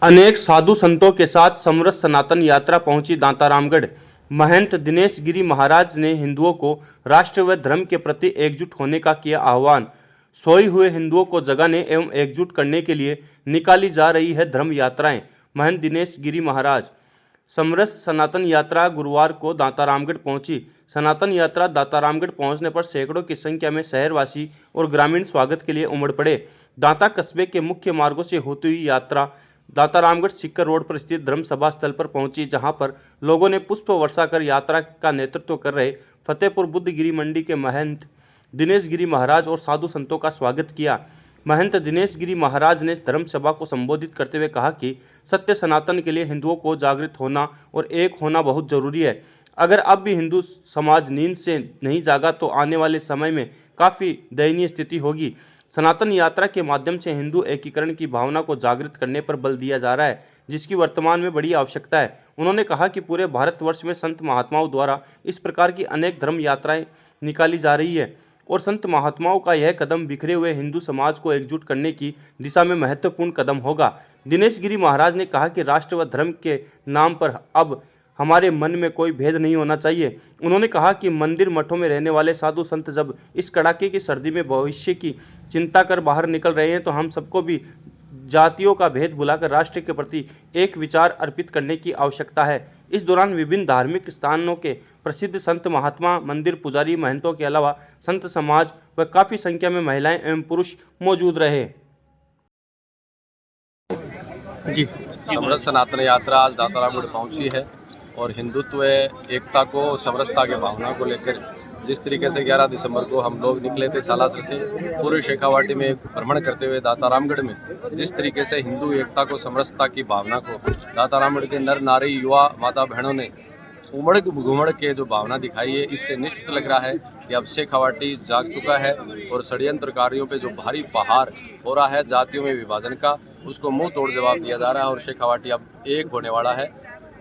अनेक साधु संतों के साथ समरस सनातन यात्रा पहुंची दांतारामगढ़। महंत दिनेश गिरी महाराज ने हिंदुओं को राष्ट्र व धर्म के प्रति एकजुट होने का किया आह्वान। सोए हुए हिंदुओं को जगाने एवं एकजुट करने के लिए निकाली जा रही है धर्म यात्राएं। महंत दिनेश गिरी महाराज समरस सनातन यात्रा गुरुवार को दांतारामगढ़ पहुंची। सनातन यात्रा दांतारामगढ़ पहुंचने पर सैकड़ों की संख्या में शहरवासी और ग्रामीण स्वागत के लिए उमड़ पड़े। दांता कस्बे के मुख्य मार्गों से होती हुई यात्रा दांतारामगढ़ सीकर रोड पर स्थित धर्म सभा स्थल पर पहुंची, जहां पर लोगों ने पुष्प वर्षा कर यात्रा का नेतृत्व कर रहे फतेहपुर बुद्ध गिरी मंडी के महंत दिनेश गिरी महाराज और साधु संतों का स्वागत किया। महंत दिनेश गिरी महाराज ने धर्म सभा को संबोधित करते हुए कहा कि सत्य सनातन के लिए हिंदुओं को जागृत होना और एक होना बहुत जरूरी है। अगर अब भी हिंदू समाज नींद से नहीं जागा तो आने वाले समय में काफ़ी दयनीय स्थिति होगी। सनातन यात्रा के माध्यम से हिंदू एकीकरण की भावना को जागृत करने पर बल दिया जा रहा है, जिसकी वर्तमान में बड़ी आवश्यकता है। उन्होंने कहा कि पूरे भारतवर्ष में संत महात्माओं द्वारा इस प्रकार की अनेक धर्म यात्राएं निकाली जा रही है और संत महात्माओं का यह कदम बिखरे हुए हिंदू समाज को एकजुट करने की दिशा में महत्वपूर्ण कदम होगा। दिनेश गिरी महाराज ने कहा कि राष्ट्र व धर्म के नाम पर अब हमारे मन में कोई भेद नहीं होना चाहिए। उन्होंने कहा कि मंदिर मठों में रहने वाले साधु संत जब इस कड़ाके की सर्दी में भविष्य की चिंता कर बाहर निकल रहे हैं तो हम सबको भी जातियों का भेद भुलाकर राष्ट्र के प्रति एक विचार अर्पित करने की आवश्यकता है। इस दौरान विभिन्न धार्मिक स्थानों के प्रसिद्ध संत महात्मा, मंदिर पुजारी, महंतों के अलावा संत समाज व काफ़ी संख्या में महिलाएं एवं पुरुष मौजूद रहे। जी, समरस सनातन यात्रा आज दांतारामगढ़ पहुंची है और हिंदुत्व एकता को, समरसता की भावना को लेकर जिस तरीके से 11 दिसंबर को हम लोग निकले थे सालासर से पूरे शेखावाटी में भ्रमण करते हुए दांतारामगढ़ में जिस तरीके से हिंदू एकता को, समरसता की भावना को दांतारामगढ़ के नर नारी, युवा, माता बहनों ने उमड़ घुमड़ के जो भावना दिखाई है, इससे निश्चित लग रहा है कि अब शेखावाटी जाग चुका है और षड्यंत्रकारियों पे जो भारी पहाड़ हो रहा है जातियों में विभाजन का, उसको मुंह तोड़ जवाब दिया जा रहा है और शेखावाटी अब एक होने वाला है।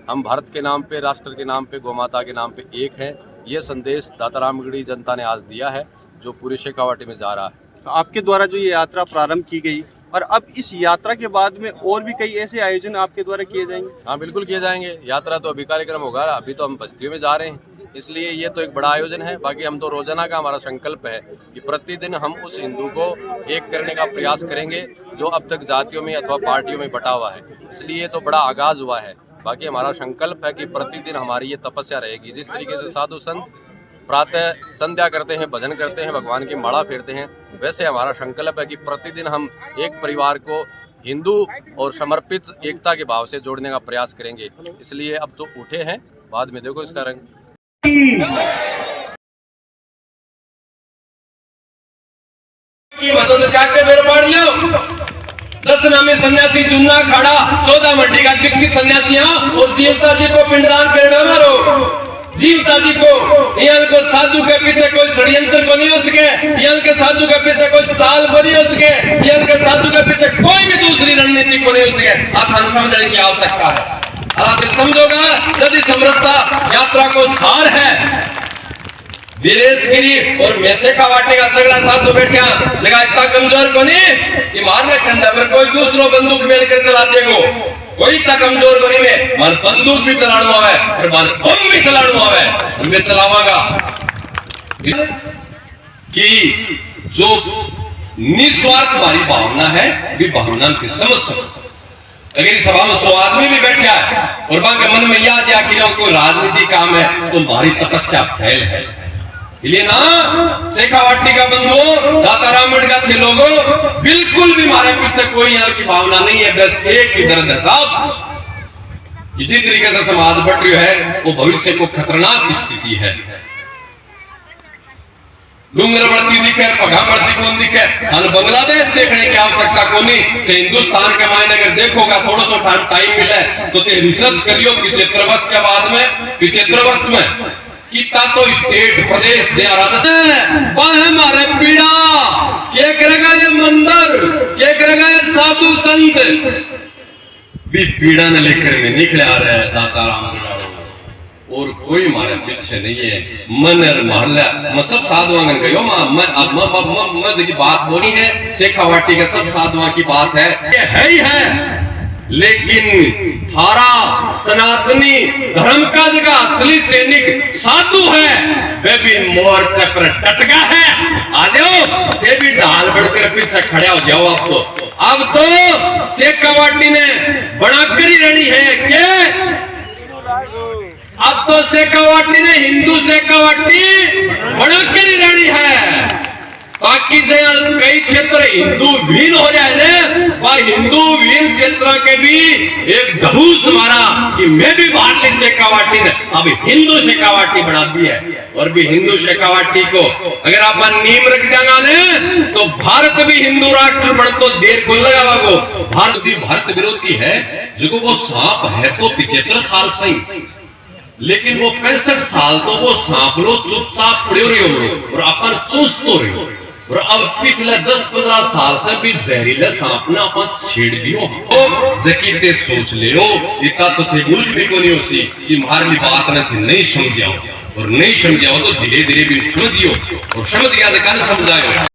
हम भारत के नाम पे, राष्ट्र के नाम पे, गौमाता के नाम पे एक हैं। ये संदेश दांतारामगढ़ी जनता ने आज दिया है जो पूरी शेखावाटी में जा रहा है। तो आपके द्वारा जो ये यात्रा प्रारंभ की गई और अब इस यात्रा के बाद में और भी कई ऐसे आयोजन आपके द्वारा किए जाएंगे? हाँ, बिल्कुल किए जाएंगे। यात्रा तो अभी कार्यक्रम होगा, अभी तो हम बस्तियों में जा रहे हैं, इसलिए ये तो एक बड़ा आयोजन है। बाकी हम तो रोजाना का हमारा संकल्प है कि प्रतिदिन हम उस हिंदू को एक करने का प्रयास करेंगे जो अब तक जातियों में अथवा पार्टियों में बटा हुआ है। इसलिए ये तो बड़ा आगाज हुआ है। बाकी हमारा संकल्प है कि प्रतिदिन हमारी ये तपस्या रहेगी। जिस तरीके से साधु संत प्रातः संध्या करते हैं, भजन करते हैं, भगवान की माला फेरते हैं, वैसे हमारा संकल्प है कि प्रतिदिन हम एक परिवार को हिंदू और समर्पित एकता के भाव से जोड़ने का प्रयास करेंगे। इसलिए अब तो उठे हैं, बाद में देखो इसका रंग। दसना में सन्यासी जुन्ना खाड़ा 14 मंडी का दीक्षित सन्यासियां और जीवता जी को पिंडदान करना मारो। जीवता जी को यहाँ को साधु के पीछे कोई षड्यंत्र को नहीं हो सके, यहाँ के साधु के पीछे कोई चाल को नहीं हो सके, यहाँ के साधु के पीछे कोई भी दूसरी रणनीति को नहीं हो सके। आप समझने की आवश्यकता है। आप समझोगा यदि समरसता यात्रा को सार है। दिनेश गिरी और मैं शेखावाटी का सगड़ा साधु बैठा जगह इतना कमजोर को नहीं कि मारने कंधा पर कोई दूसरो बंदूक मेल कर चला देगो, कोई इतना कमजोर को नहीं। मैं बंदूक भी चलाना हुआ है और बम भी चलाना हुआ है, मैं चलावागा। कि जो निस्वार्थ हमारी भावना है भी भावना की समझ सकते। अगर इस सभा में 100 आदमी भी बैठा है और बाकी मन में याद या कि कोई राजनीति काम है तो हमारी तपस्या फैल है। इसलिए ना शेखावाटी का बंधु, दांतारामगढ़ का अच्छे लोगों, बिल्कुल भी हमारे पीछे कोई यहाँ की भावना नहीं है। बस एक ही दर्द है साहब, जिस तरीके से समाज बट रही है वो भविष्य को खतरनाक स्थिति है। डूंगर बढ़ती दिखे, पगा बढ़ती कौन दिखे, हम बांग्लादेश देखने की आवश्यकता को नहीं। तो हिंदुस्तान के मायने अगर देखोगा थोड़ा सा टाइम मिले तो रिसर्च करियो 75 वर्ष के बाद में, 75 वर्ष में कितना तो स्टेट, प्रदेश दे हमारे पीड़ा क्या करेगा ये मंदिर, क्या करेगा ये साधु संत भी पीड़ा न लेकर में निकले आ रहे हैं दांतारामगढ़ और कोई हमारे पीछे नहीं है। मन महल्ला मैं सब साधुओं ने कहो की बात बोली है, शेखावाटी के सब साधुओं की बात है, ये है ही है। लेकिन थारा सनातनी धर्म का जगह असली सैनिक साधु है, वे भी मोर्चे पर टटका है। आ जाओ, वे भी ढाल बढ़कर पीछे खड़े हो जाओ। आप तो अब तो शेखावाटी ने बनाकर ही रहनी है क्या? अब तो शेखावाटी ने हिंदू शेखावाटी बनाकर ही रहनी है। बाकी कई क्षेत्र हिंदू विहीन हो जाए ना, वह हिंदू विहीन क्षेत्र के भी एक ढबूस मारा कि मैं भी बाहरली शेखावाटी ने अब हिंदू शेखावाटी बना दी है। और भी हिंदू शेखावाटी को अगर आप नीम रख देगा ने तो भारत भी हिंदू राष्ट्र बन तो देर को लगा वो भारत भी भारत विरोधी है। जो वो सांप है तो 75 साल से, लेकिन वो 65 साल तो वो सांप लो चुपचाप पड़े रही हो और अपन चूस तो रही हो। और अब पिछले 10-15 साल से भी जहरीले सांप ने अपन छेड़ दियो। जकीते सोच ले हो इतना तो थे मुल्क भी को नहीं होसी कि मारली बात न थी नहीं समझाओ, और नहीं समझाओ तो धीरे धीरे भी समझियो, और समझ गया तो कल समझाओ।